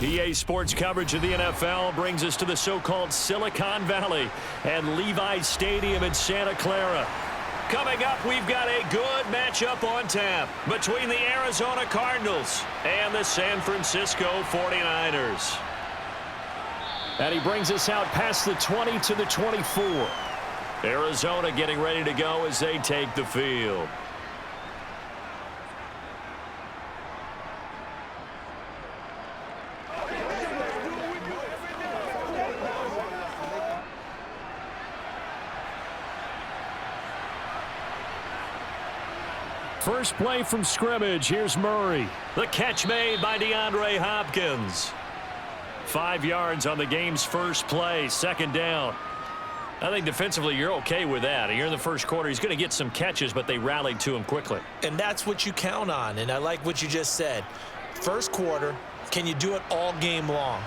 EA Sports coverage of the NFL brings us to the so-called Silicon Valley and Levi's Stadium in Santa Clara. Coming up, we've got a good matchup on tap between the Arizona Cardinals and the San Francisco 49ers. And he brings us out past the 20 to the 24. Arizona getting ready to go as they take the field. First play from scrimmage. Here's Murray. The catch made by DeAndre Hopkins. 5 yards on the game's first play. Second down. I think defensively you're okay with that. You're in the first quarter. He's going to get some catches, but they rallied to him quickly. And that's what you count on. And I like what you just said. First quarter, can you do it all game long?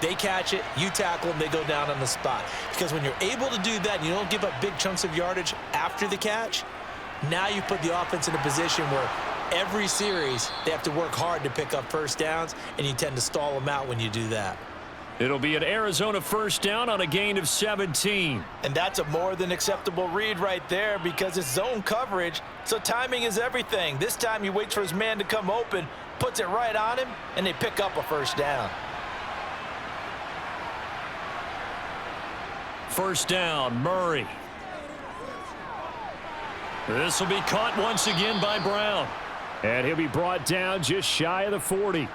They catch it, you tackle them, they go down on the spot. Because when you're able to do that and you don't give up big chunks of yardage after the catch, now you put the offense in a position where every series they have to work hard to pick up first downs, and you tend to stall them out when you do that. It'll be an Arizona first down on a gain of 17. And that's a more than acceptable read right there because it's zone coverage, so timing is everything. This time he waits for his man to come open, puts it right on him, and they pick up a first down. First down, Murray. This will be caught once again by Brown. And he'll be brought down just shy of the 40.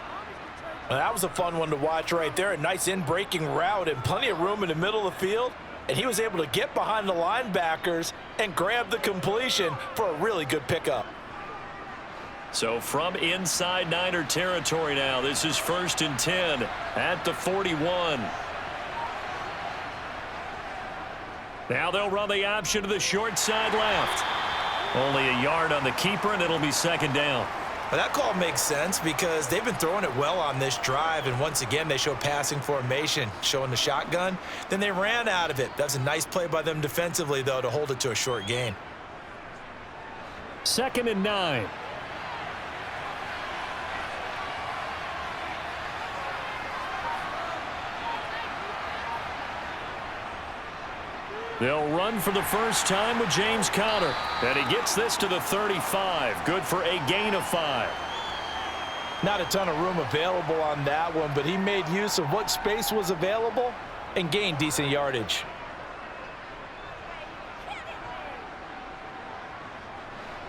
Well, that was a fun one to watch right there. A nice in-breaking route and plenty of room in the middle of the field. And he was able to get behind the linebackers and grab the completion for a really good pickup. So from inside Niner territory now, this is 1st and 10 at the 41. Now they'll run the option to the short side left. Only a yard on the keeper, and it'll be second down. Well, that call makes sense because they've been throwing it well on this drive, and once again they show passing formation, showing the shotgun. Then they ran out of it. That's a nice play by them defensively, though, to hold it to a short gain. 2nd and 9. They'll run for the first time with James Conner. And he gets this to the 35. Good for a gain of 5. Not a ton of room available on that one, but he made use of what space was available and gained decent yardage.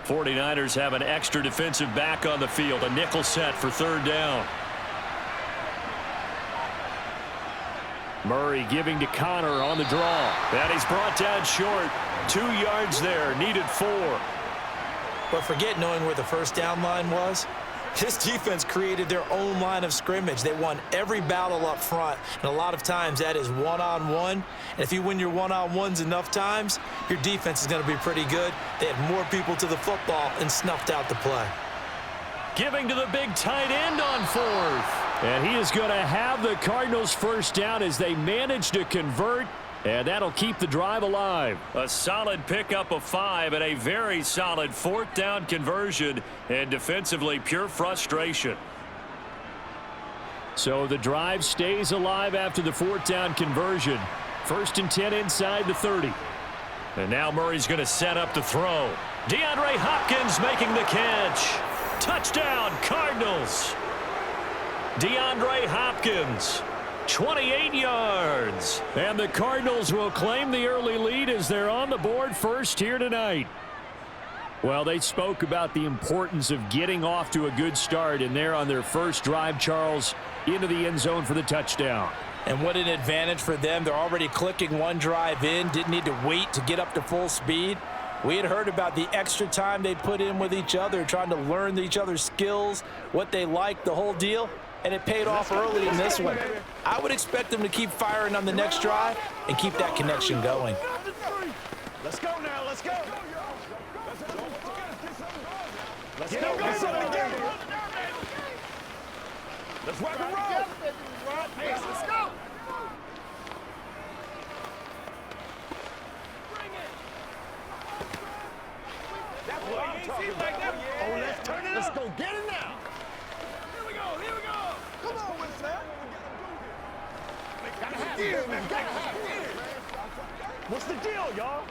'49ers have an extra defensive back on the field. A nickel set for third down. Murray giving to Conner on the draw. And he's brought down short. 2 yards there. Needed 4. But forget knowing where the first down line was. This defense created their own line of scrimmage. They won every battle up front. And a lot of times that is one-on-one. And if you win your one-on-ones enough times, your defense is going to be pretty good. They had more people to the football and snuffed out the play. Giving to the big tight end on 4th. And he is going to have the Cardinals first down as they manage to convert. And that'll keep the drive alive. A solid pickup of 5 and a very solid 4th down conversion. And defensively, pure frustration. So the drive stays alive after the 4th down conversion. 1st and 10 inside the 30. And now Murray's going to set up the throw. DeAndre Hopkins making the catch. Touchdown, Cardinals. DeAndre Hopkins, 28 yards. And the Cardinals will claim the early lead as they're on the board first here tonight. Well, they spoke about the importance of getting off to a good start, and they're on their first drive, Charles, into the end zone for the touchdown. And what an advantage for them. They're already clicking one drive in, didn't need to wait to get up to full speed. We had heard about the extra time they put in with each other, trying to learn each other's skills, what they like, the whole deal, and it paid off early in this one. I would expect them to keep firing on the next drive and keep that connection going. Let's go now, let's go. Let's go, let's go. Let's rock and roll. Let's go. That's what I'm talking about. Oh, let's turn it up. Let's go get it now. Here we go, here we go. Come on, Winston. What's the deal, y'all?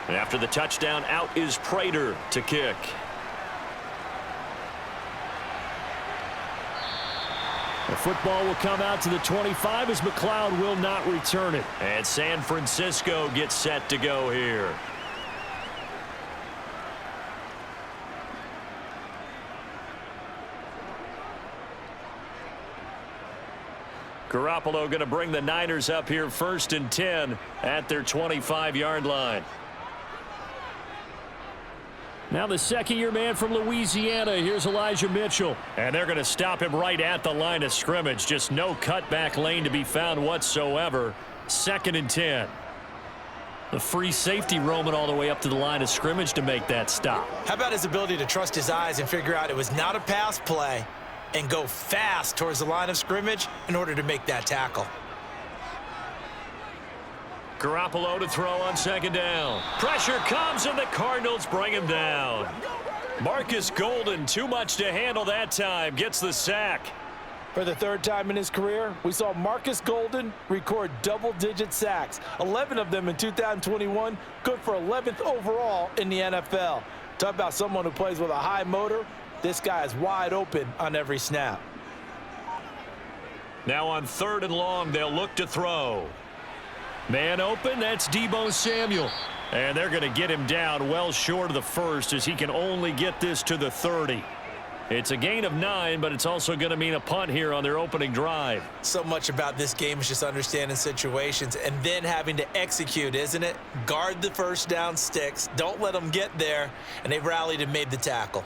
After the touchdown, out is Prater to kick. The football will come out to the 25 as McLeod will not return it. And San Francisco gets set to go here. Garoppolo going to bring the Niners up here 1st and 10 at their 25-yard line. Now the second-year man from Louisiana. Here's Elijah Mitchell. And they're going to stop him right at the line of scrimmage. Just no cutback lane to be found whatsoever. 2nd and 10. The free safety roaming all the way up to the line of scrimmage to make that stop. How about his ability to trust his eyes and figure out it was not a pass play and go fast towards the line of scrimmage in order to make that tackle. Garoppolo to throw on 2nd down. Pressure comes and the Cardinals bring him down. Marcus Golden, too much to handle that time, gets the sack. For the 3rd time in his career, we saw Marcus Golden record double-digit sacks. 11 of them in 2021, good for 11th overall in the NFL. Talk about someone who plays with a high motor. This guy is wide open on every snap. Now on 3rd and long, they'll look to throw. Man open, that's Deebo Samuel. And they're going to get him down well short of the 1st as he can only get this to the 30. It's a gain of 9, but it's also going to mean a punt here on their opening drive. So much about this game is just understanding situations and then having to execute, isn't it? Guard the 1st down sticks. Don't let them get there. And they rallied and made the tackle.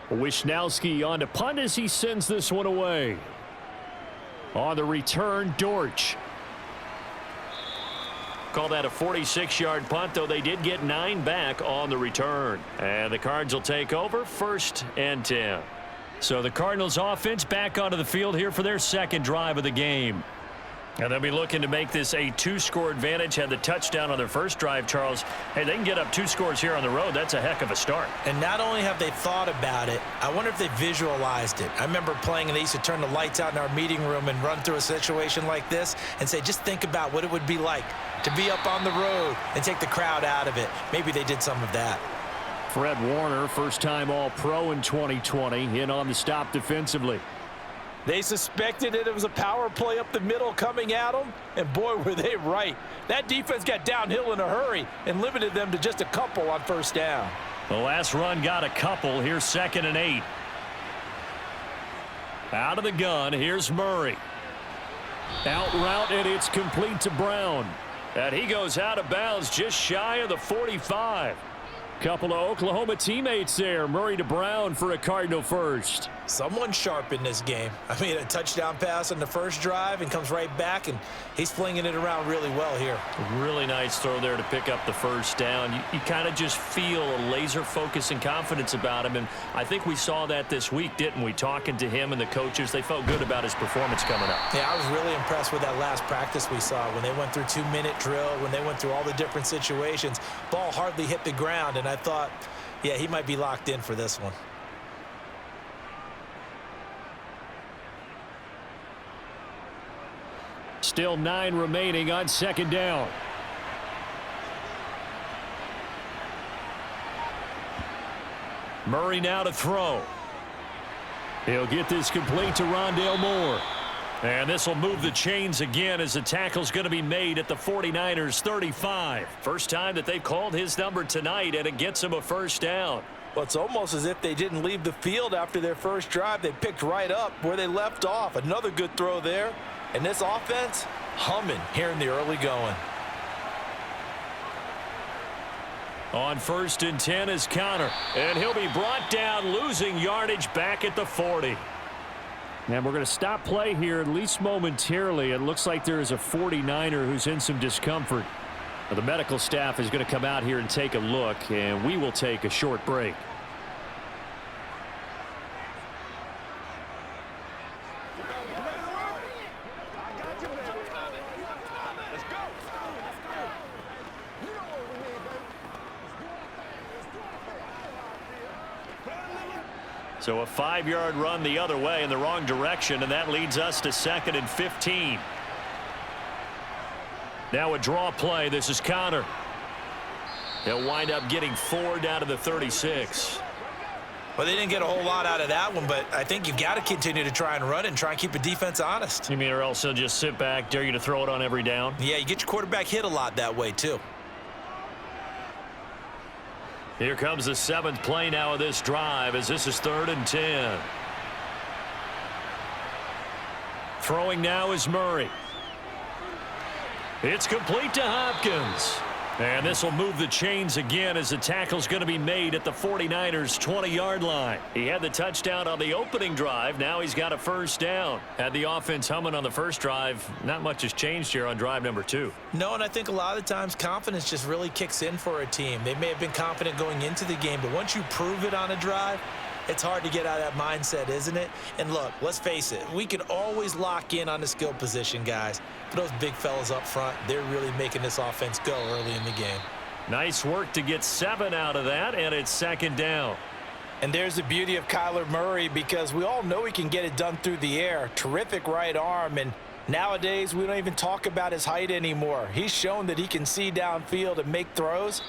Wisnowski on to punt as he sends this one away. On the return, Dortch. Call that a 46-yard punt, though they did get 9 back on the return. And the Cards will take over 1st and 10. So the Cardinals offense back onto the field here for their 2nd drive of the game. And they'll be looking to make this a 2-score advantage. Had the touchdown on their 1st drive, Charles. Hey, they can get up 2 scores here on the road. That's a heck of a start. And not only have they thought about it, I wonder if they visualized it. I remember playing and they used to turn the lights out in our meeting room and run through a situation like this and say, just think about what it would be like to be up on the road and take the crowd out of it. Maybe they did some of that. Fred Warner, first-time All-Pro in 2020, in on the stop defensively. They suspected it was a power play up the middle coming at them, and boy, were they right. That defense got downhill in a hurry and limited them to just a couple on 1st down. The last run got a couple. Here's 2nd and 8. Out of the gun, here's Murray. Out route, and it's complete to Brown. And he goes out of bounds just shy of the 45. Couple of Oklahoma teammates there. Murray to Brown for a Cardinal first. Someone sharp in this game. I mean, a touchdown pass on the 1st drive and comes right back, and he's flinging it around really well here. Really nice throw there to pick up the 1st down. You kind of just feel a laser focus and confidence about him, and I think we saw that this week, didn't we? Talking to him and the coaches, they felt good about his performance coming up. Yeah, I was really impressed with that last practice we saw when they went through 2-minute drill, when they went through all the different situations. Ball hardly hit the ground, and I thought, yeah, he might be locked in for this one. Still 9 remaining on 2nd down. Murray now to throw. He'll get this complete to Rondale Moore. And this will move the chains again as the tackle's going to be made at the 49ers 35. First time that they've called his number tonight, and it gets him a 1st down. Well, it's almost as if they didn't leave the field after their 1st drive. They picked right up where they left off. Another good throw there. And this offense, humming here in the early going. On 1st and 10 is Connor. And he'll be brought down, losing yardage back at the 40. And we're going to stop play here, at least momentarily. It looks like there is a 49er who's in some discomfort. The medical staff is going to come out here and take a look, and we will take a short break. So a 5-yard run the other way in the wrong direction, and that leads us to 2nd and 15. Now a draw play. This is Connor. They'll wind up getting 4 down to the 36. Well, they didn't get a whole lot out of that one, but I think you've got to continue to try and run it and try and keep the defense honest. You mean or else they'll just sit back, dare you to throw it on every down? Yeah, you get your quarterback hit a lot that way, too. Here comes the 7th play now of this drive as this is 3rd and 10. Throwing now is Murray. It's complete to Hopkins. And this will move the chains again as the tackle's going to be made at the 49ers' 20-yard line. He had the touchdown on the opening drive. Now he's got a first down. Had the offense humming on the first drive. Not much has changed here on drive number 2. No, and I think a lot of the times confidence just really kicks in for a team. They may have been confident going into the game, but once you prove it on a drive, it's hard to get out of that mindset, isn't it? And look, let's face it, we can always lock in on the skill position, guys. But those big fellas up front, they're really making this offense go early in the game. Nice work to get 7 out of that, and it's 2nd down. And there's the beauty of Kyler Murray, because we all know he can get it done through the air. Terrific right arm, and nowadays we don't even talk about his height anymore. He's shown that he can see downfield and make throws,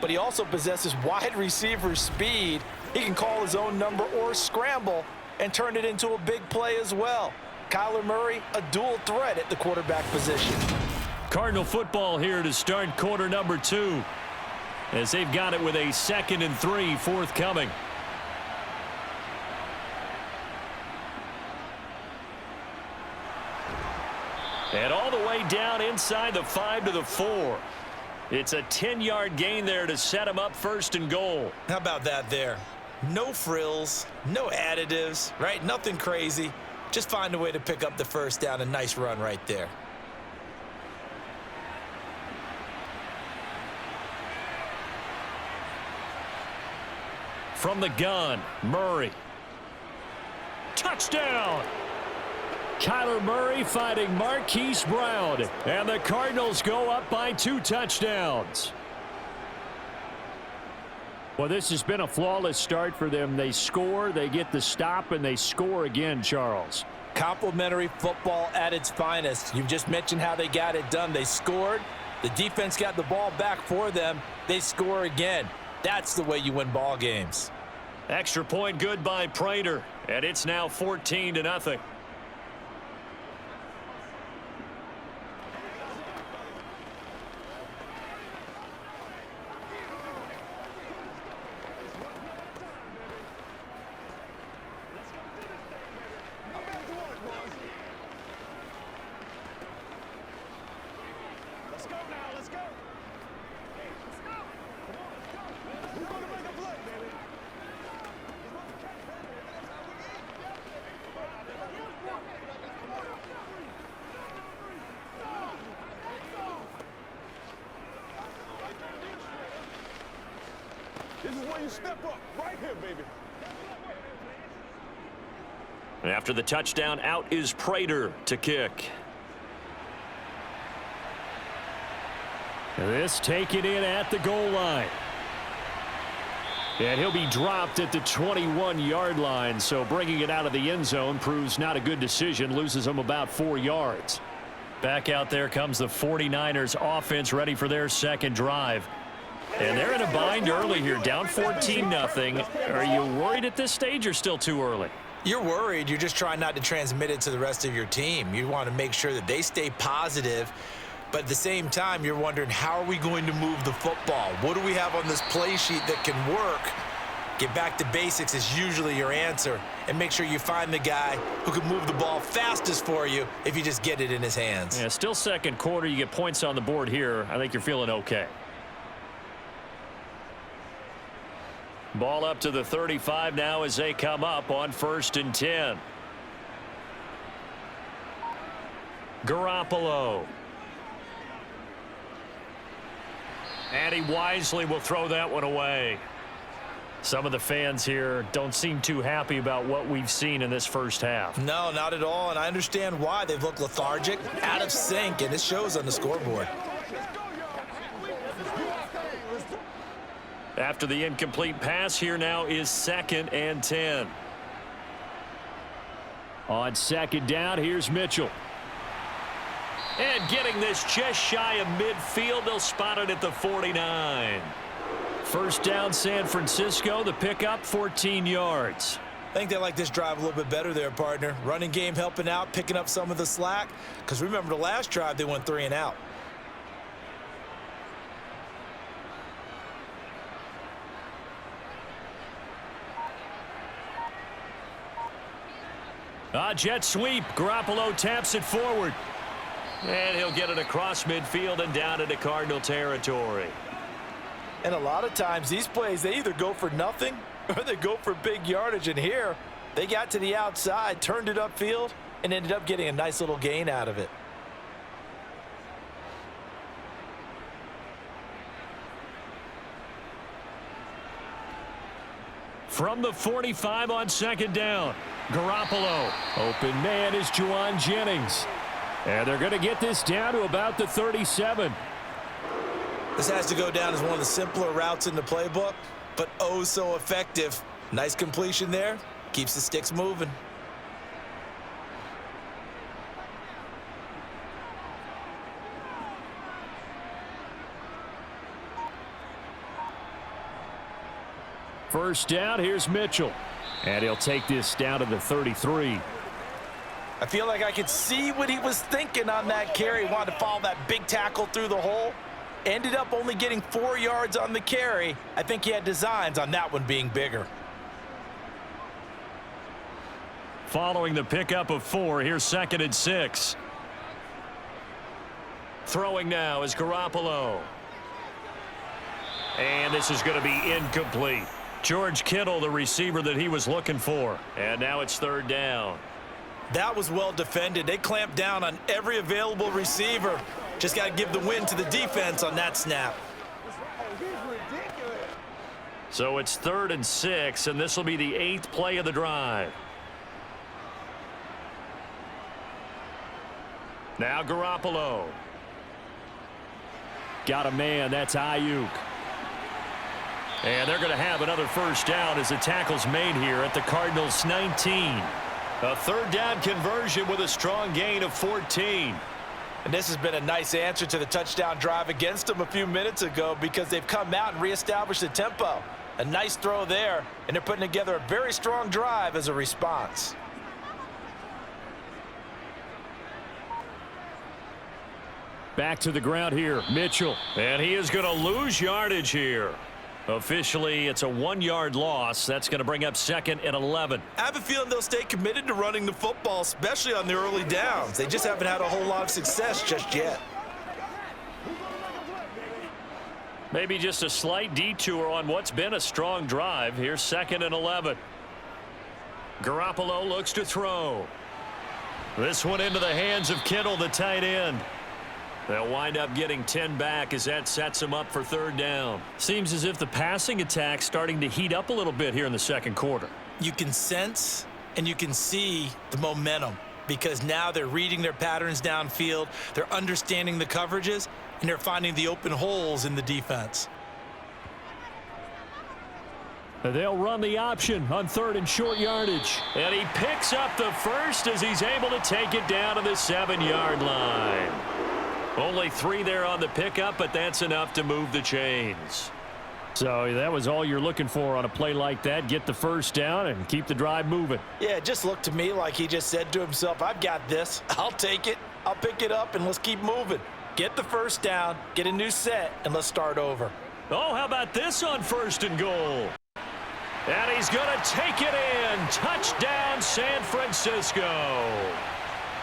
but he also possesses wide receiver speed. He can call his own number or scramble and turn it into a big play as well. Kyler Murray, a dual threat at the quarterback position. Cardinal football here to start quarter number 2 as they've got it with a 2nd and 3 forthcoming. And all the way down inside the 5 to the 4. It's a 10-yard gain there to set him up 1st and goal. How about that there? No frills, no additives, right? Nothing crazy. Just find a way to pick up the first down. A nice run right there. From the gun, Murray. Touchdown! Kyler Murray fighting Marquise Brown. And the Cardinals go up by 2 touchdowns. Well, this has been a flawless start for them. They score, they get the stop, and they score again, Charles. Complimentary football at its finest. You've just mentioned how they got it done. They scored. The defense got the ball back for them. They score again. That's the way you win ball games. Extra point good by Prater, and it's now 14-0. This is where you step up, right here, baby. After the touchdown, out is Prater to kick. This taken in at the goal line. And he'll be dropped at the 21-yard line, so bringing it out of the end zone proves not a good decision, loses him about 4 yards. Back out there comes the 49ers offense ready for their second drive. And they're in a bind early here, down 14-0. Are you worried at this stage or still too early? You're worried. You're just trying not to transmit it to the rest of your team. You want to make sure that they stay positive. But at the same time, you're wondering, how are we going to move the football? What do we have on this play sheet that can work? Get back to basics is usually your answer. And make sure you find the guy who can move the ball fastest for you if you just get it in his hands. Yeah, still second quarter. You get points on the board here. I think you're feeling okay. Ball up to the 35 now as they come up on 1st and 10. Garoppolo. And he wisely will throw that one away. Some of the fans here don't seem too happy about what we've seen in this first half. No, not at all, and I understand why. They've looked lethargic, out of sync, and it shows on the scoreboard. After the incomplete pass, here now is 2nd and 10. On second down, here's Mitchell. And getting this just shy of midfield, they'll spot it at the 49. First down, San Francisco. The pickup, 14 yards. I think they like this drive a little bit better there, partner. Running game helping out, picking up some of the slack. Because remember, the last drive, they went 3 and out. Jet sweep. Garoppolo taps it forward. And he'll get it across midfield and down into Cardinal territory. And a lot of times, these plays, they either go for nothing or they go for big yardage. And here, they got to the outside, turned it upfield, and ended up getting a nice little gain out of it. From the 45 on second down, Garoppolo. Open man is Juwan Jennings. And they're going to get this down to about the 37. This has to go down as one of the simpler routes in the playbook, but oh so effective. Nice completion there. Keeps the sticks moving. First down, here's Mitchell. And he'll take this down to the 33. I feel like I could see what he was thinking on that carry. Wanted to follow that big tackle through the hole. Ended up only getting 4 yards on the carry. I think he had designs on that one being bigger. Following the pickup of 4, here's 2nd and 6. Throwing now is Garoppolo. And this is going to be incomplete. George Kittle, the receiver that he was looking for. And now it's 3rd down. That was well defended. They clamped down on every available receiver. Just got to give the win to the defense on that snap. So it's 3rd and 6, and this will be the 8th play of the drive. Now Garoppolo. Got a man, that's Ayuk. And they're going to have another first down as the tackle's made here at the Cardinals' 19. A 3rd down conversion with a strong gain of 14. And this has been a nice answer to the touchdown drive against them a few minutes ago because they've come out and reestablished the tempo. A nice throw there, and they're putting together a very strong drive as a response. Back to the ground here, Mitchell. And he is going to lose yardage here. Officially, it's a 1-yard loss. That's going to bring up 2nd and 11. I have a feeling they'll stay committed to running the football, especially on the early downs. They just haven't had a whole lot of success just yet. Maybe just a slight detour on what's been a strong drive. Here's 2nd and 11. Garoppolo looks to throw. This one into the hands of Kittle, the tight end. They'll wind up getting 10 back as that sets them up for 3rd down. Seems as if the passing attack's starting to heat up a little bit here in the 2nd quarter. You can sense and you can see the momentum because now they're reading their patterns downfield, they're understanding the coverages, and they're finding the open holes in the defense. They'll run the option on 3rd and short yardage. And he picks up the first as he's able to take it down to the 7-yard line. Only 3 there on the pickup, but that's enough to move the chains. So that was all you're looking for on a play like that. Get the first down and keep the drive moving. Yeah, it just looked to me like he just said to himself, I've got this. I'll take it. I'll pick it up, and let's keep moving. Get the first down, get a new set, and let's start over. Oh, how about this on 1st and goal? And he's going to take it in. Touchdown, San Francisco.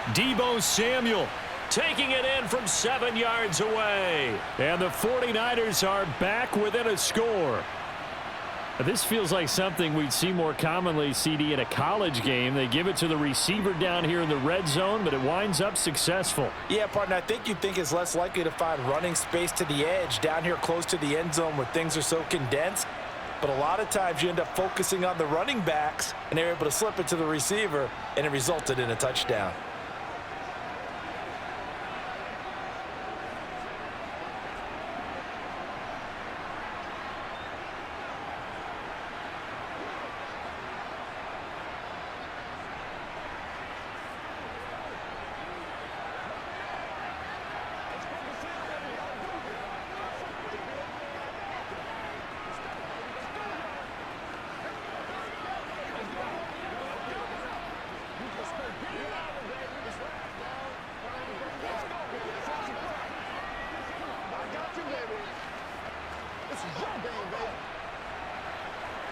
Deebo Samuel taking it in from 7 yards away. And the 49ers are back within a score. This feels like something we'd see more commonly, CD, in a college game. They give it to the receiver down here in the red zone, but it winds up successful. Yeah, partner, I think you'd think it's less likely to find running space to the edge down here close to the end zone where things are so condensed. But a lot of times you end up focusing on the running backs, and they're able to slip it to the receiver, and it resulted in a touchdown.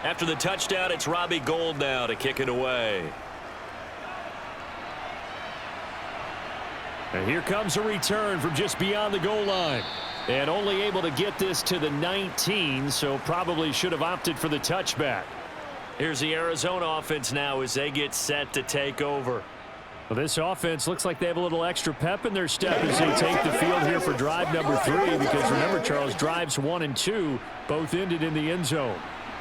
After the touchdown, it's Robbie Gould now to kick it away. And here comes a return from just beyond the goal line. And only able to get this to the 19, so probably should have opted for the touchback. Here's the Arizona offense now as they get set to take over. Well, this offense looks like they have a little extra pep in their step as they take the field here for drive number 3, because remember, Charles, drives 1 and 2 both ended in the end zone.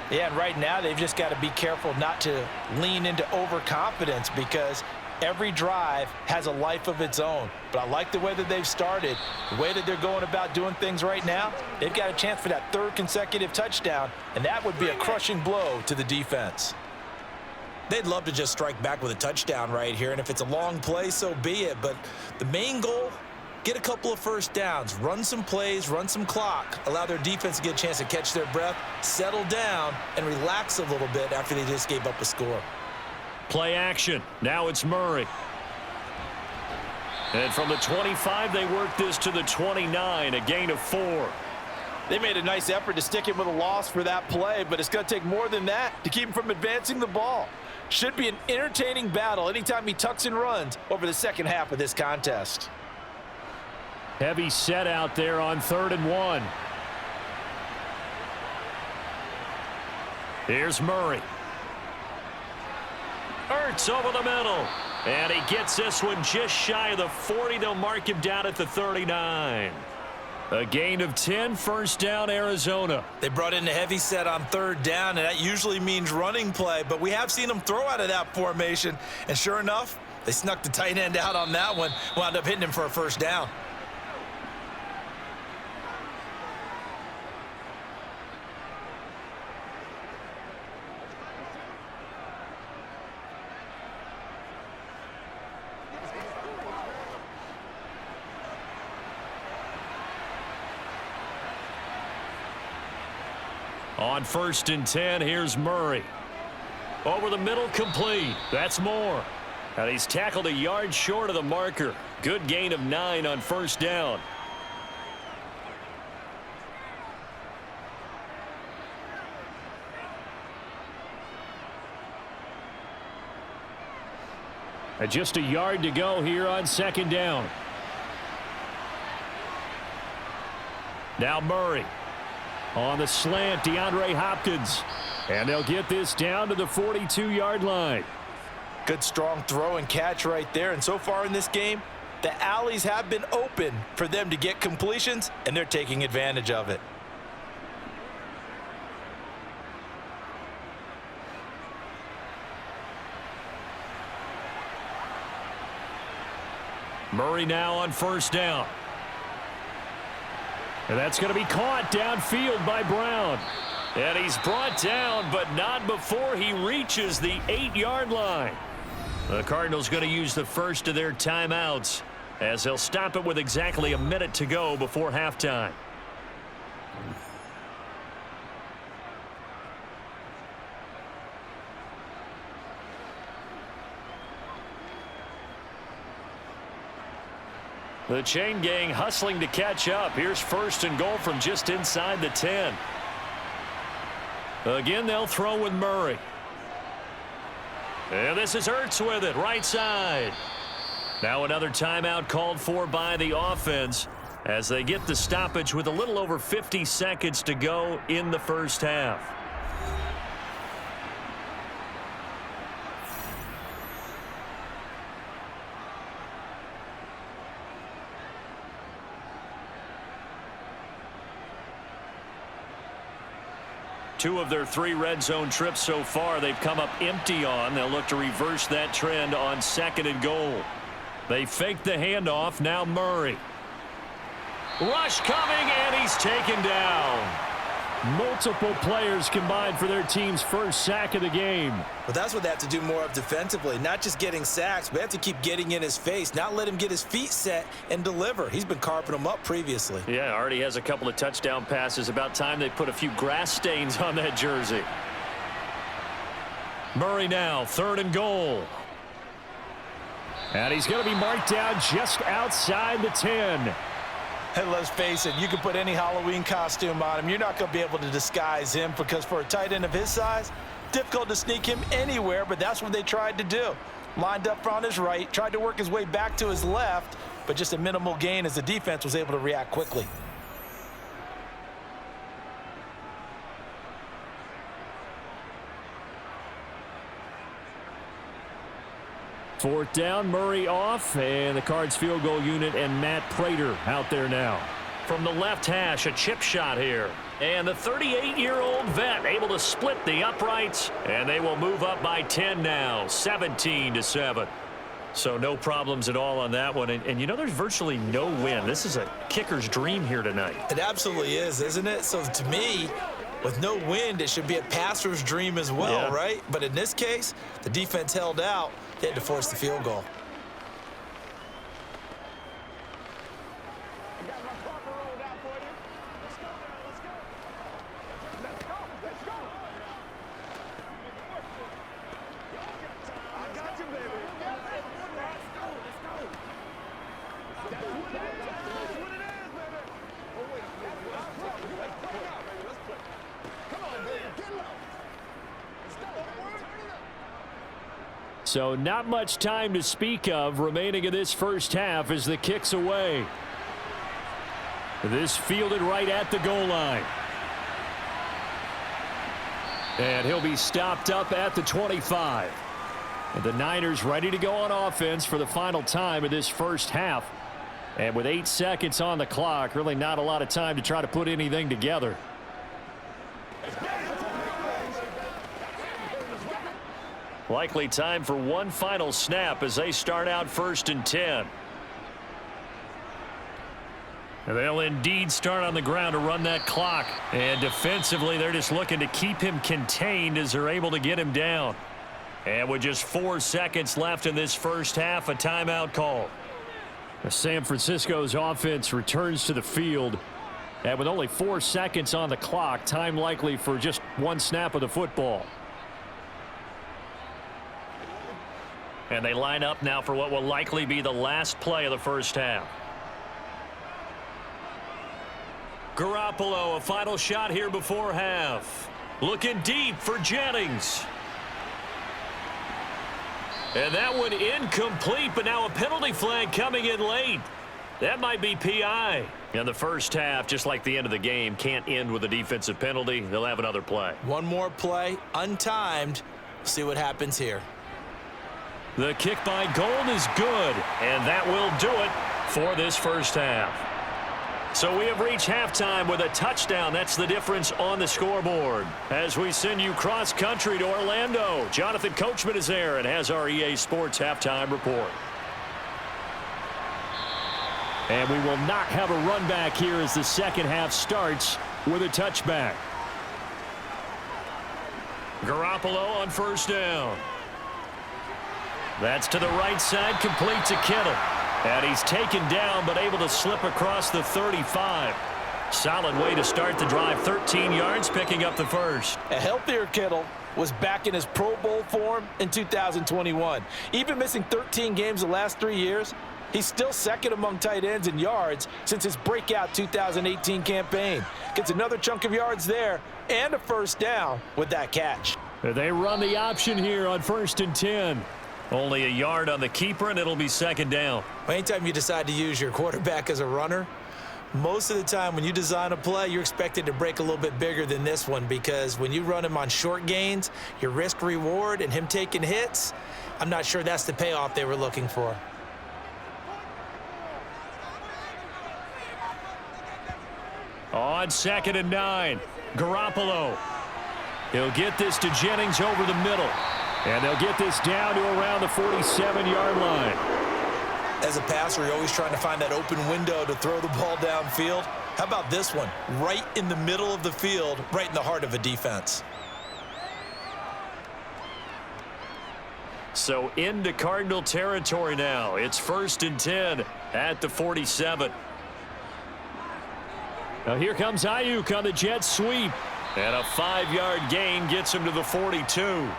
Yeah, and right now they've just got to be careful not to lean into overconfidence, because every drive has a life of its own. But I like the way that they've started, the way that they're going about doing things right now. They've got a chance for that 3rd consecutive touchdown, and that would be a crushing blow to the defense. They'd love to just strike back with a touchdown right here, and if it's a long play, so be it. But the main goal, get a couple of first downs, run some plays, run some clock, allow their defense to get a chance to catch their breath, settle down, and relax a little bit after they just gave up a score. Play action. Now it's Murray. And from the 25, they work this to the 29, a gain of 4. They made a nice effort to stick him with a loss for that play, but it's going to take more than that to keep him from advancing the ball. Should be an entertaining battle anytime he tucks and runs over the second half of this contest. Heavy set out there on 3rd and 1. Here's Murray. Ertz over the middle. And he gets this one just shy of the 40. They'll mark him down at the 39. A gain of 10, first down, Arizona. They brought in a heavy set on 3rd down, and that usually means running play. But we have seen them throw out of that formation. And sure enough, they snuck the tight end out on that one. Wound up hitting him for a first down. On 1st and 10, here's Murray. Over the middle, complete. That's Moore. And he's tackled a yard short of the marker. Good gain of 9 on 1st down. And just a yard to go here on 2nd down. Now Murray. On the slant, DeAndre Hopkins. And they'll get this down to the 42-yard line. Good strong throw and catch right there. And so far in this game, the alleys have been open for them to get completions, and they're taking advantage of it. Murray now on 1st down. And that's going to be caught downfield by Brown. And he's brought down, but not before he reaches the 8-yard line. The Cardinals going to use the first of their timeouts as they'll stop it with exactly a minute to go before halftime. The chain gang hustling to catch up. Here's 1st and goal from just inside the 10. Again, they'll throw with Murray. And this is Ertz with it, right side. Now another timeout called for by the offense as they get the stoppage with a little over 50 seconds to go in the first half. Two of their 3 red zone trips so far they've come up empty on. They'll look to reverse that trend on 2nd and goal. They fake the handoff. Now Murray. Rush coming, and he's taken down. Multiple players combined for their team's first sack of the game. But that's what they have to do more of defensively. Not just getting sacks, but they have to keep getting in his face. Not let him get his feet set and deliver. He's been carving them up previously. Yeah, already has a couple of touchdown passes. About time they put a few grass stains on that jersey. Murray now, 3rd and goal. And he's going to be marked down just outside the 10. And let's face it, you can put any Halloween costume on him. You're not going to be able to disguise him because for a tight end of his size, difficult to sneak him anywhere, but that's what they tried to do. Lined up on his right, tried to work his way back to his left, but just a minimal gain as the defense was able to react quickly. Fourth down, Murray off, and the Cards field goal unit and Matt Prater out there now. From the left hash, a chip shot here. And the 38-year-old vet able to split the uprights, and they will move up by 10 now, 17-7. So no problems at all on that one. And you know, there's virtually no wind. This is a kicker's dream here tonight. It absolutely is, isn't it? So to me, with no wind, it should be a passer's dream as well, right? But in this case, the defense held out. They had to force the field goal. So not much time to speak of remaining in this first half as the kick's away. This fielded right at the goal line. And he'll be stopped up at the 25. And the Niners ready to go on offense for the final time of this first half. And with 8 seconds on the clock, really not a lot of time to try to put anything together. Likely time for one final snap as they start out 1st and 10. And they'll indeed start on the ground to run that clock. And defensively, they're just looking to keep him contained as they're able to get him down. And with just 4 seconds left in this first half, a timeout call. San Francisco's offense returns to the field. And with only 4 seconds on the clock, time likely for just one snap of the football. And they line up now for what will likely be the last play of the first half. Garoppolo, a final shot here before half. Looking deep for Jennings. And that one incomplete, but now a penalty flag coming in late. That might be PI. And the first half, just like the end of the game, can't end with a defensive penalty. They'll have another play. One more play, untimed. See what happens here. The kick by Gold is good, and that will do it for this first half. So we have reached halftime with a touchdown. That's the difference on the scoreboard. As we send you cross-country to Orlando, Jonathan Coachman is there and has our EA Sports halftime report. And we will not have a run back here as the second half starts with a touchback. Garoppolo on first down. That's to the right side, complete to Kittle. And he's taken down, but able to slip across the 35. Solid way to start the drive, 13 yards, picking up the first. A healthier Kittle was back in his Pro Bowl form in 2021. Even missing 13 games the last 3 years, he's still second among tight ends in yards since his breakout 2018 campaign. Gets another chunk of yards there and a first down with that catch. They run the option here on 1st and 10. Only a yard on the keeper, and it'll be second down. Anytime you decide to use your quarterback as a runner, most of the time when you design a play, you're expected to break a little bit bigger than this one because when you run him on short gains, your risk-reward and him taking hits, I'm not sure that's the payoff they were looking for. On 2nd and 9, Garoppolo. He'll get this to Jennings over the middle. And they'll get this down to around the 47-yard line. As a passer, you're always trying to find that open window to throw the ball downfield. How about this one? Right in the middle of the field, right in the heart of a defense. So into Cardinal territory now. It's 1st and 10 at the 47. Now here comes Ayuk on the jet sweep. And a 5-yard gain gets him to the 42.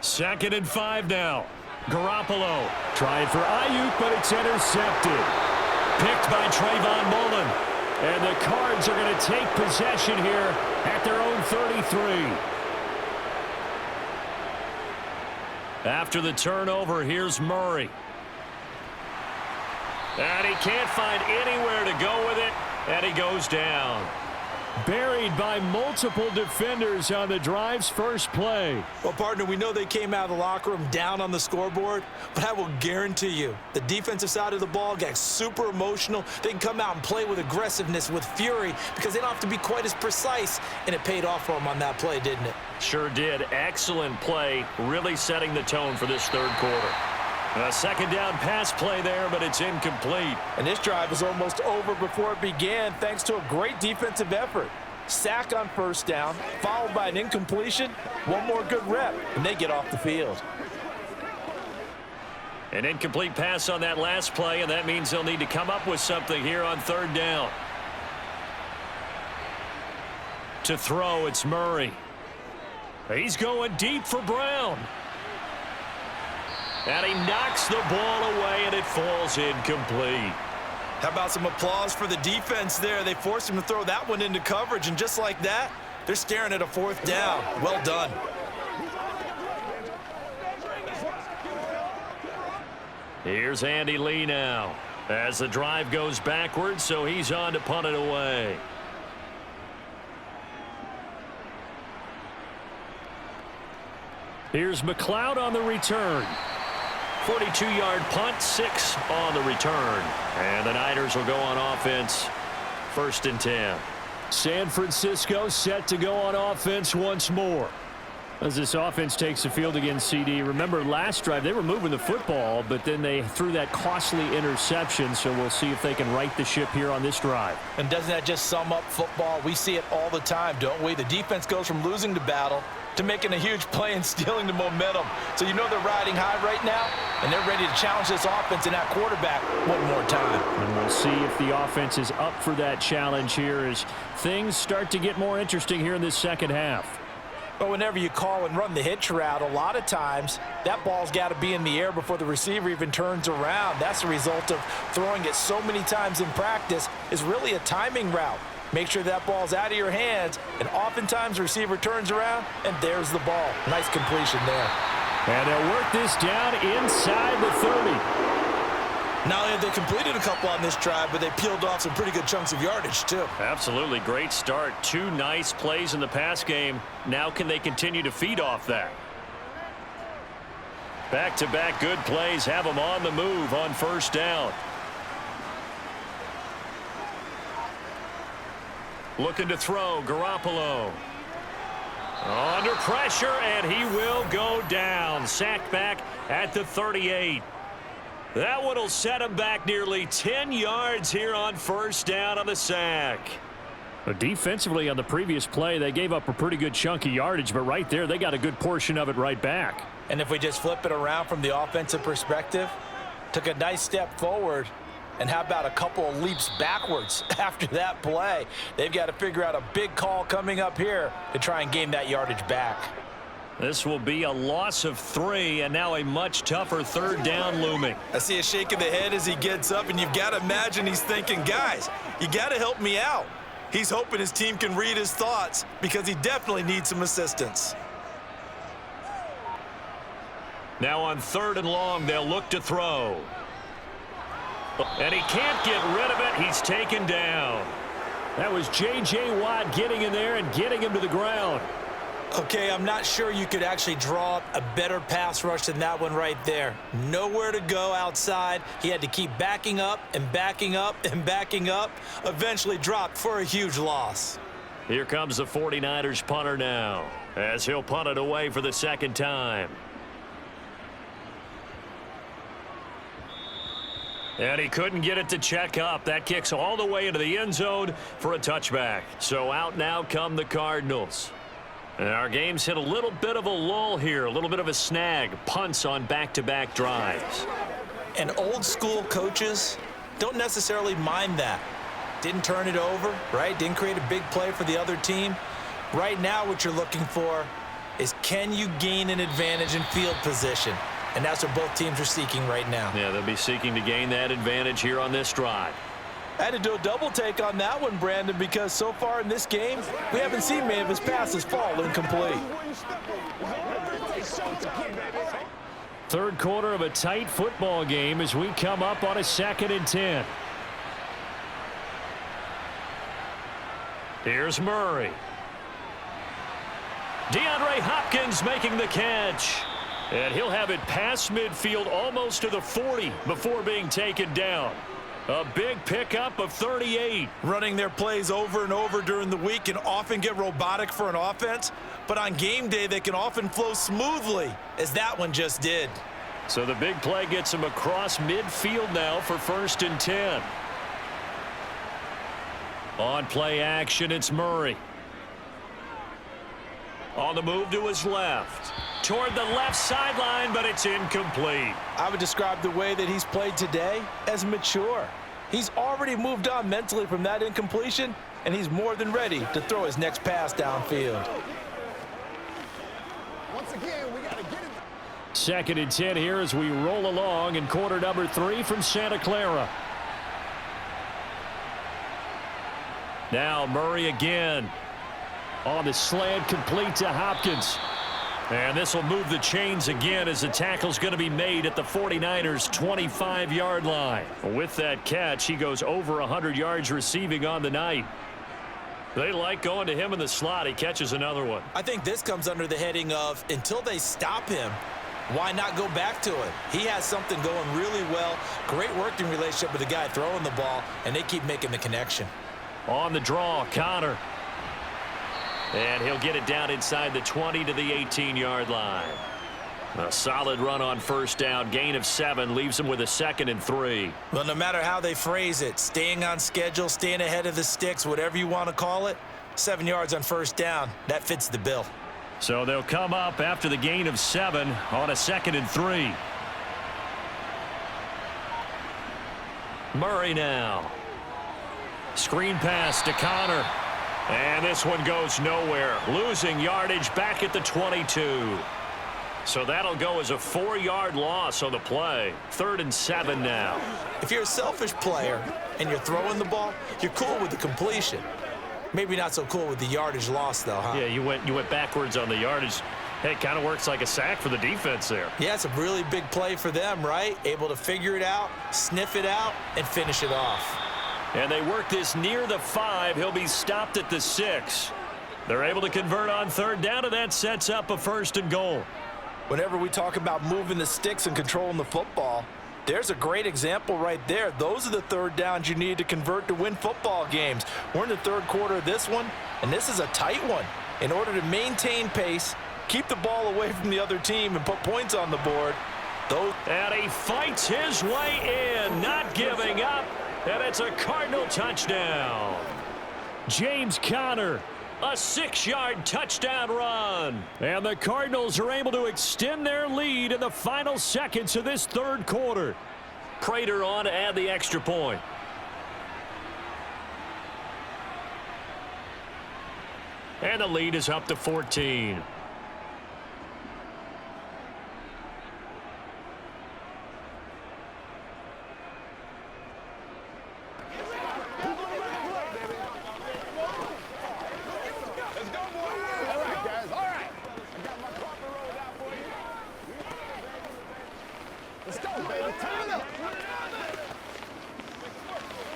2nd and 5 now. Garoppolo trying for Ayuk, but it's intercepted. Picked by Trayvon Mullen. And the Cards are going to take possession here at their own 33. After the turnover, here's Murray. And he can't find anywhere to go with it, and he goes down. Buried by multiple defenders on the drive's first play. Well, partner, we know they came out of the locker room down on the scoreboard, but I will guarantee you the defensive side of the ball gets super emotional. They can come out and play with aggressiveness, with fury, because they don't have to be quite as precise, and it paid off for them on that play, didn't it? Sure did. Excellent play, really setting the tone for this third quarter. A 2nd down pass play there, but it's incomplete. And this drive was almost over before it began thanks to a great defensive effort. Sack on 1st down, followed by an incompletion. One more good rep, and they get off the field. An incomplete pass on that last play, and that means they'll need to come up with something here on 3rd down. To throw, it's Murray. He's going deep for Brown. And he knocks the ball away, and it falls incomplete. How about some applause for the defense there? They forced him to throw that one into coverage, and just like that, they're staring at a 4th down. Well done. Here's Andy Lee now as the drive goes backwards, so he's on to punt it away. Here's McLeod on the return. 42-yard punt, 6 on the return. And the Niners will go on offense, 1st and 10. San Francisco set to go on offense once more. As this offense takes the field against CD, remember last drive they were moving the football, but then they threw that costly interception, so we'll see if they can right the ship here on this drive. And doesn't that just sum up football? We see it all the time, don't we? The defense goes from losing the battle to making a huge play and stealing the momentum. So you know they're riding high right now, and they're ready to challenge this offense and that quarterback one more time. And we'll see if the offense is up for that challenge here as things start to get more interesting here in this 2nd half. But whenever you call and run the hitch route, a lot of times that ball's got to be in the air before the receiver even turns around. That's the result of throwing it so many times in practice is really a timing route. Make sure that ball's out of your hands, and oftentimes the receiver turns around, and there's the ball. Nice completion there. And they'll work this down inside the 30. Not only have they completed a couple on this drive, but they peeled off some pretty good chunks of yardage, too. Absolutely. Great start. 2 nice plays in the pass game. Now can they continue to feed off that? Back-to-back good plays have them on the move on 1st down. Looking to throw, Garoppolo. Under pressure, and he will go down. Sacked back at the 38. That one will set him back nearly 10 yards here on 1st down on the sack. But defensively on the previous play, they gave up a pretty good chunk of yardage, but right there, they got a good portion of it right back. And if we just flip it around from the offensive perspective, took a nice step forward, and how about a couple of leaps backwards after that play? They've got to figure out a big call coming up here to try and gain that yardage back. This will be a loss of 3, and now a much tougher 3rd down looming. I see a shake of the head as he gets up, and you've got to imagine he's thinking, guys, you got to help me out. He's hoping his team can read his thoughts because he definitely needs some assistance. Now on 3rd and long, they'll look to throw. And he can't get rid of it. He's taken down. That was J.J. Watt getting in there and getting him to the ground. Okay, I'm not sure you could actually draw up a better pass rush than that one right there. Nowhere to go outside. He had to keep backing up and backing up and backing up. Eventually dropped for a huge loss. Here comes the 49ers punter now as he'll punt it away for the 2nd time. And he couldn't get it to check up. That kicks all the way into the end zone for a touchback. So out now come the Cardinals. And our game's hit a little bit of a lull here, a little bit of a snag. Punts on back-to-back drives. And old school coaches don't necessarily mind that. Didn't turn it over, right? Didn't create a big play for the other team. Right now what you're looking for is can you gain an advantage in field position? And that's what both teams are seeking right now. Yeah, they'll be seeking to gain that advantage here on this drive. I had to do a double take on that one, Brandon, because so far in this game, we haven't seen many of his passes fall incomplete. Third quarter of a tight football game as we come up on a 2nd and 10. Here's Murray. DeAndre Hopkins making the catch. And he'll have it past midfield almost to the 40 before being taken down. A big pickup of 38. Running their plays over and over during the week can often get robotic for an offense, but on game day they can often flow smoothly, as that one just did. So the big play gets him across midfield now for 1st and 10. On play action, it's Murray. On the move to his left. Toward the left sideline, but it's incomplete. I would describe the way that he's played today as mature. He's already moved on mentally from that incompletion, and he's more than ready to throw his next pass downfield. Once again, we got to get it. 2nd and 10 here as we roll along in quarter number 3 from Santa Clara. Now Murray again. On the slant, complete to Hopkins. And this will move the chains again as the tackle's going to be made at the 49ers' 25-yard line. With that catch, he goes over 100 yards receiving on the night. They like going to him in the slot. He catches another one. I think this comes under the heading of until they stop him, why not go back to it? He has something going really well. Great working relationship with the guy throwing the ball, and they keep making the connection. On the draw, Connor. And he'll get it down inside the 20 to the 18-yard line. A solid run on 1st down. Gain of 7 leaves him with a 2nd and 3. Well, no matter how they phrase it, staying on schedule, staying ahead of the sticks, whatever you want to call it, 7 yards on 1st down, that fits the bill. So they'll come up after the gain of 7 on a 2nd and 3. Murray now. Screen pass to Connor. And this one goes nowhere. Losing yardage back at the 22. So that'll go as a 4-yard loss on the play. 3rd and 7 now. If you're a selfish player and you're throwing the ball, you're cool with the completion. Maybe not so cool with the yardage loss, though, huh? Yeah, you went backwards on the yardage. Hey, it kind of works like a sack for the defense there. Yeah, it's a really big play for them, right? Able to figure it out, sniff it out, and finish it off. And they work this near the 5. He'll be stopped at the 6. They're able to convert on 3rd down, and that sets up a 1st and goal. Whenever we talk about moving the sticks and controlling the football, there's a great example right there. Those are the 3rd downs you need to convert to win football games. We're in the 3rd quarter of this one, and this is a tight one. In order to maintain pace, keep the ball away from the other team, and put points on the board. And he fights his way in, not giving up. And it's a Cardinal touchdown. James Conner, a 6-yard touchdown run. And the Cardinals are able to extend their lead in the final seconds of this 3rd quarter. Prater on to add the extra point. And the lead is up to 14.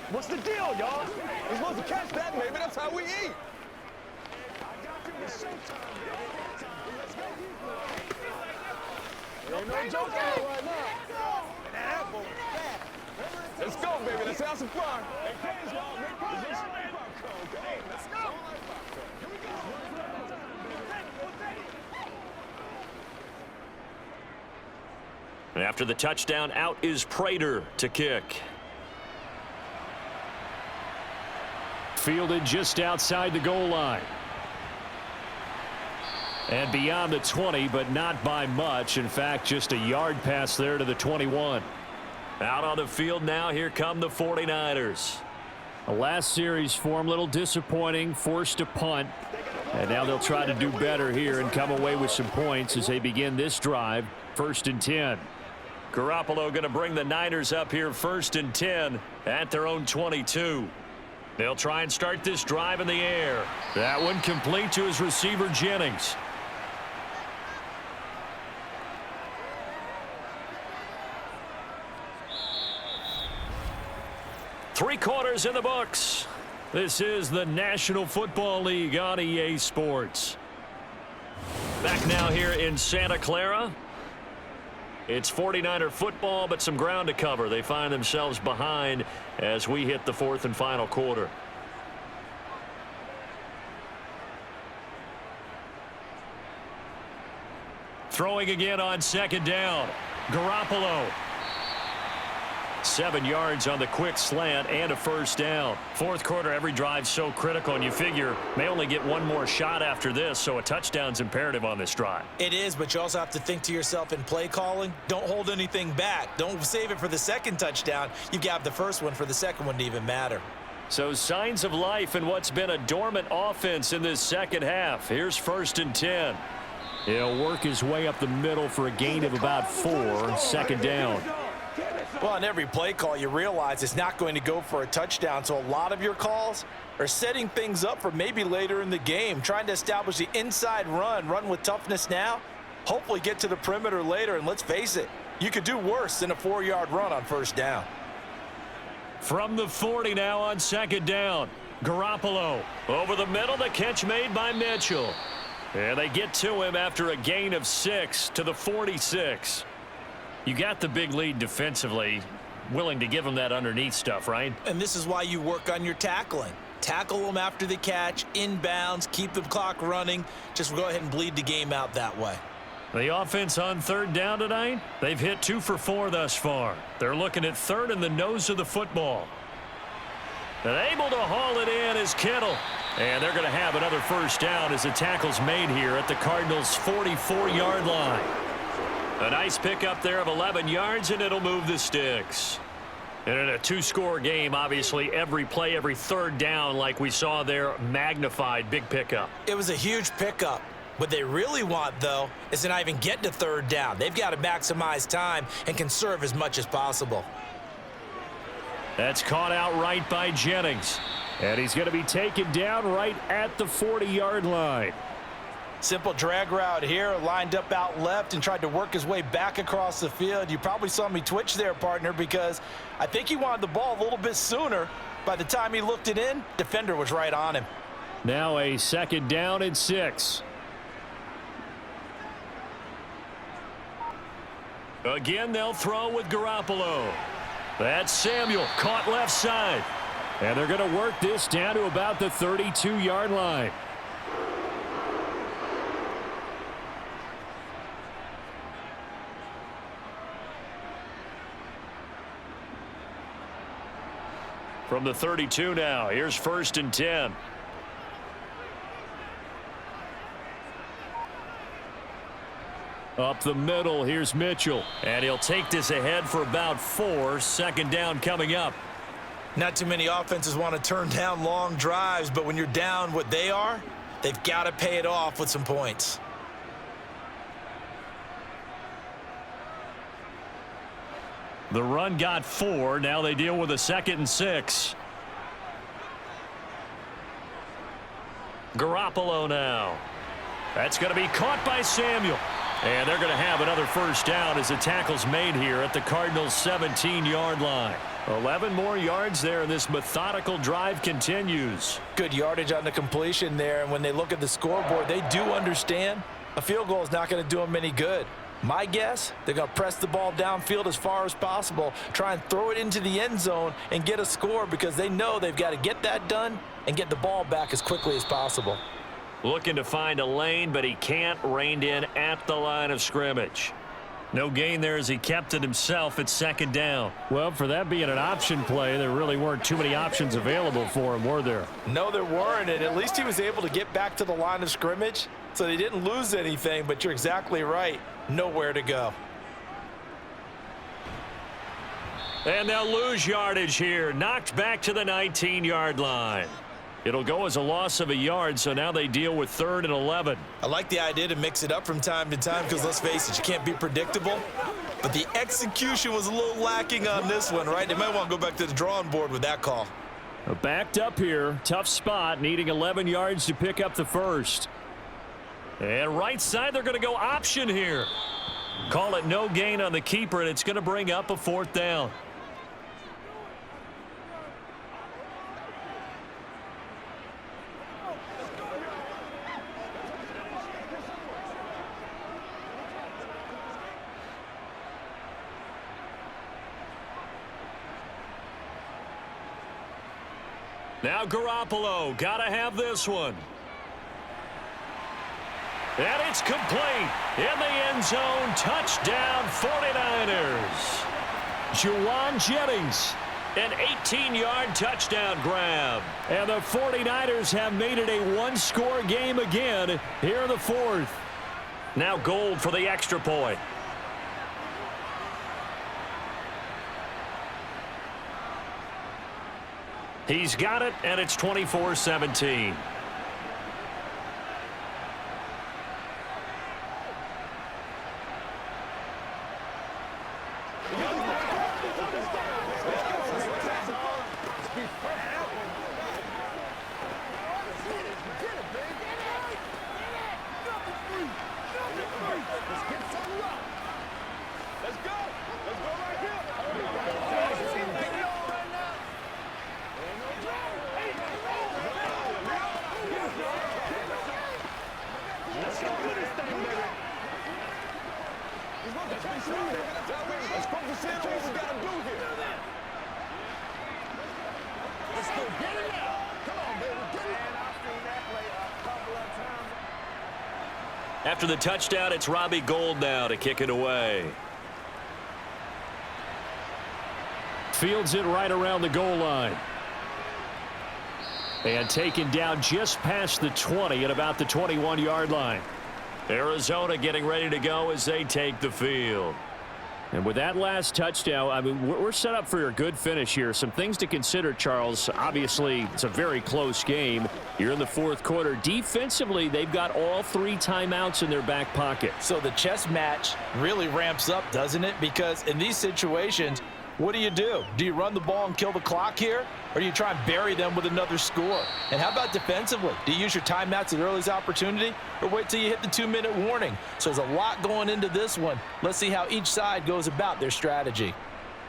What's the deal, y'all? You're supposed to catch that, maybe. That's how we eat. Ain't no joke on it right now. Let's go, baby. Let's have some fun. Let's go. And after the touchdown, out is Prater to kick. Fielded just outside the goal line. And beyond the 20, but not by much. In fact, just a yard pass there to the 21. Out on the field now, here come the 49ers. The last series for him, a little disappointing, forced to punt. And now they'll try to do better here and come away with some points as they begin this drive. 1st and 10. Garoppolo going to bring the Niners up here 1st and 10 at their own 22. They'll try and start this drive in the air. That one complete to his receiver, Jennings. Three quarters in the books. This is the National Football League on EA Sports. Back now here in Santa Clara. It's 49er football, but some ground to cover. They find themselves behind as we hit the 4th and final quarter. Throwing again on 2nd down. Garoppolo. 7 yards on the quick slant and a 1st down. 4th quarter, every drive so critical, and you figure may only get one more shot after this, so a touchdown's imperative on this drive. It is, but you also have to think to yourself in play calling, don't hold anything back. Don't save it for the 2nd touchdown. You've got the 1st one for the 2nd one to even matter. So signs of life in what's been a dormant offense in this 2nd half. Here's 1st and 10. He'll work his way up the middle for a gain of about 4. 2nd down. Well, on every play call, you realize it's not going to go for a touchdown, so a lot of your calls are setting things up for maybe later in the game, trying to establish the inside run with toughness now, hopefully get to the perimeter later, and let's face it, you could do worse than a 4-yard run on 1st down. From the 40 now on 2nd down. Garoppolo over the middle, the catch made by Mitchell. And they get to him after a gain of 6 to the 46. You got the big lead defensively, willing to give him that underneath stuff, right? And this is why you work on your tackling. Tackle them after the catch, inbounds, keep the clock running. Just go ahead and bleed the game out that way. The offense on 3rd down tonight, they've hit 2 for 4 thus far. They're looking at 3rd in the nose of the football. And able to haul it in is Kittle. And they're going to have another 1st down as the tackle's made here at the Cardinals' 44-yard line. A nice pickup there of 11 yards, and it'll move the sticks. And in a 2-score game, obviously, every play, every 3rd down, like we saw there, magnified, big pickup. It was a huge pickup. What they really want, though, is to not even get to 3rd down. They've got to maximize time and conserve as much as possible. That's caught out right by Jennings. And he's going to be taken down right at the 40-yard line. Simple drag route here, lined up out left and tried to work his way back across the field. You probably saw me twitch there, partner, because I think he wanted the ball a little bit sooner. By the time he looked it in, defender was right on him. Now a 2nd down and 6. Again, they'll throw with Garoppolo. That's Samuel, caught left side. And they're going to work this down to about the 32-yard line. From the 32 now, here's 1st and 10. Up the middle, here's Mitchell. And he'll take this ahead for about 4. 2nd down coming up. Not too many offenses want to turn down long drives, but when you're down what they are, they've got to pay it off with some points. The run got 4. Now they deal with a 2nd and 6. Garoppolo now. That's going to be caught by Samuel. And they're going to have another 1st down as the tackle's made here at the Cardinals' 17-yard line. 11 more yards there, and this methodical drive continues. Good yardage on the completion there, and when they look at the scoreboard, they do understand a field goal is not going to do them any good. My guess, they're going to press the ball downfield as far as possible, try and throw it into the end zone and get a score because they know they've got to get that done and get the ball back as quickly as possible. Looking to find a lane, but he can't, reined in at the line of scrimmage. No gain there as he kept it himself at 2nd down. Well, for that being an option play, there really weren't too many options available for him, were there? No, there weren't, and at least he was able to get back to the line of scrimmage, so they didn't lose anything, but you're exactly right. Nowhere to go. And they'll lose yardage here. Knocked back to the 19-yard line. It'll go as a loss of a yard, so now they deal with 3rd and 11. I like the idea to mix it up from time to time because, let's face it, you can't be predictable. But the execution was a little lacking on this one, right? They might want to go back to the drawing board with that call. Backed up here. Tough spot, needing 11 yards to pick up the first. And right side, they're going to go option here. Call it no gain on the keeper, and it's going to bring up a 4th down. Now Garoppolo, got to have this one. And it's complete. In the end zone, touchdown 49ers. Juwan Jennings, an 18-yard touchdown grab. And the 49ers have made it a one-score game again here in the 4th. Now Gold for the extra point. He's got it, and it's 24-17. After the touchdown, it's Robbie Gould now to kick it away. Fields it right around the goal line. And taken down just past the 20 at about the 21-yard line. Arizona getting ready to go as they take the field. And with that last touchdown, I mean, we're set up for a good finish here. Some things to consider, Charles. Obviously, it's a very close game. You're in the 4th quarter. Defensively, they've got all 3 timeouts in their back pocket. So the chess match really ramps up, doesn't it? Because in these situations, what do? Do you run the ball and kill the clock here? Or do you try and bury them with another score? And how about defensively? Do you use your timeouts at earliest opportunity or wait till you hit the 2-minute warning? So there's a lot going into this one. Let's see how each side goes about their strategy.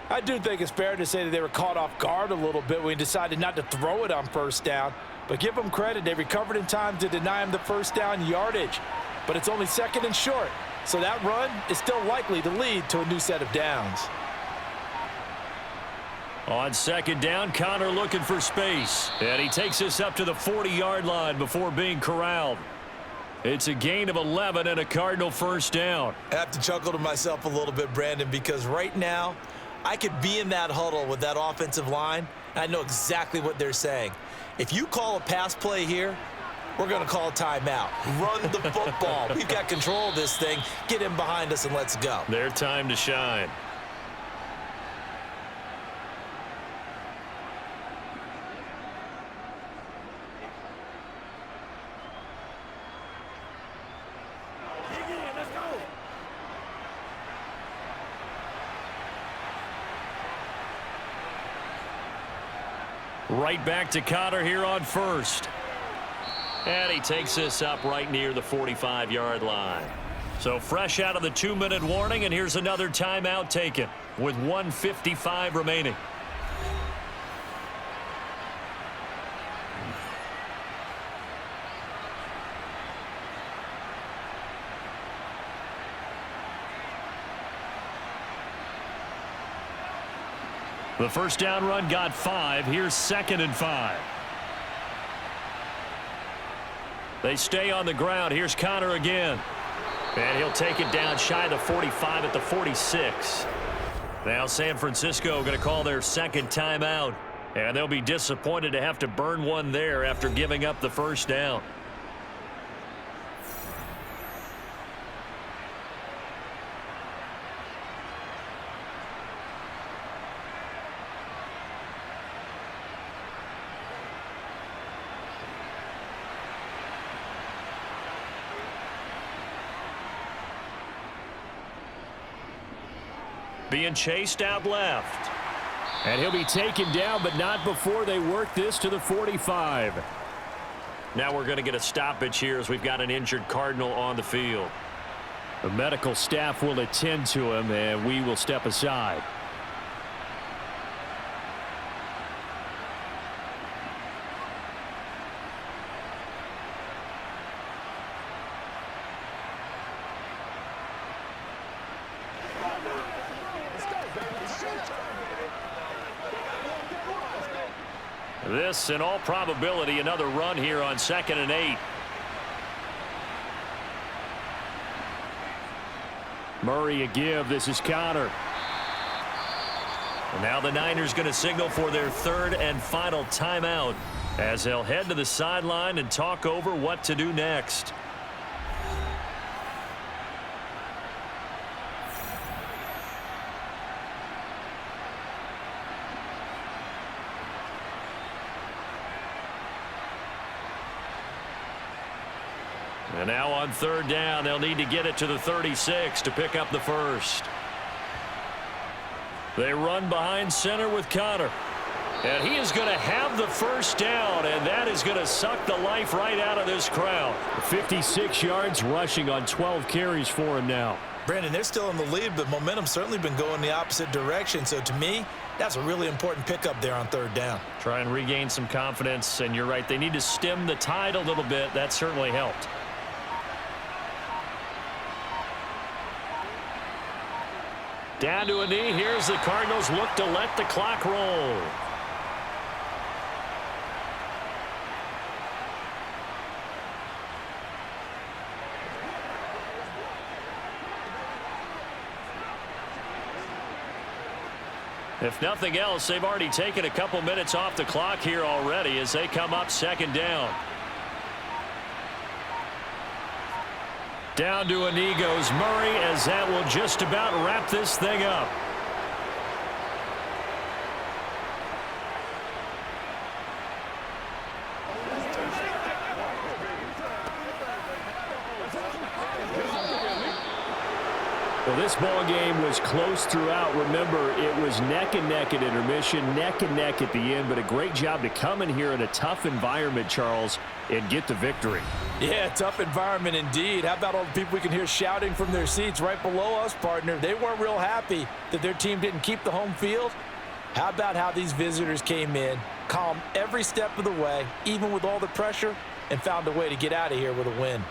I do think it's fair to say that they were caught off guard a little bit when we decided not to throw it on 1st down. But give them credit. They recovered in time to deny them the 1st down yardage. But it's only 2nd and short. So that run is still likely to lead to a new set of downs. On 2nd down, Connor looking for space. And he takes us up to the 40-yard line before being corralled. It's a gain of 11 and a Cardinal 1st down. I have to chuckle to myself a little bit, Brandon, because right now I could be in that huddle with that offensive line, and I know exactly what they're saying. If you call a pass play here, we're going to call a timeout. Run the football. We've got control of this thing. Get in behind us and let's go. Their time to shine. Right back to Connor here on 1st. And he takes this up right near the 45-yard line. So fresh out of the 2-minute warning, and here's another timeout taken with 1:55 remaining. The 1st down run got 5. Here's 2nd and 5. They stay on the ground. Here's Connor again. And he'll take it down shy of the 45 at the 46. Now San Francisco going to call their 2nd timeout. And they'll be disappointed to have to burn one there after giving up the 1st down. being chased out left. And he'll be taken down, but not before they work this to the 45. Now we're going to get a stoppage here as we've got an injured Cardinal on the field. The medical staff will attend to him, and we will step aside. This, in all probability, another run here on 2nd and 8. Murray a give. This is Connor. And now the Niners going to signal for their 3rd and final timeout as they'll head to the sideline and talk over what to do next. And now on 3rd down, they'll need to get it to the 36 to pick up the first. They run behind center with Connor. And he is going to have the first down, and that is going to suck the life right out of this crowd. 56 yards rushing on 12 carries for him now. Brandon, they're still in the lead, but momentum's certainly been going the opposite direction. So to me, that's a really important pickup there on 3rd down. Try and regain some confidence, and you're right. They need to stem the tide a little bit. That certainly helped. Down to a knee. Here's the Cardinals look to let the clock roll. If nothing else, they've already taken a couple minutes off the clock here already as they come up 2nd down. Down to a knee goes Murray as that will just about wrap this thing up. Well, this ball game was close throughout. Remember, it was neck and neck at intermission, neck and neck at the end, but a great job to come in here in a tough environment, Charles, and get the victory. Yeah, tough environment indeed. How about all the people we can hear shouting from their seats right below us, partner? They weren't real happy that their team didn't keep the home field. How about how these visitors came in, calm every step of the way, even with all the pressure, and found a way to get out of here with a win?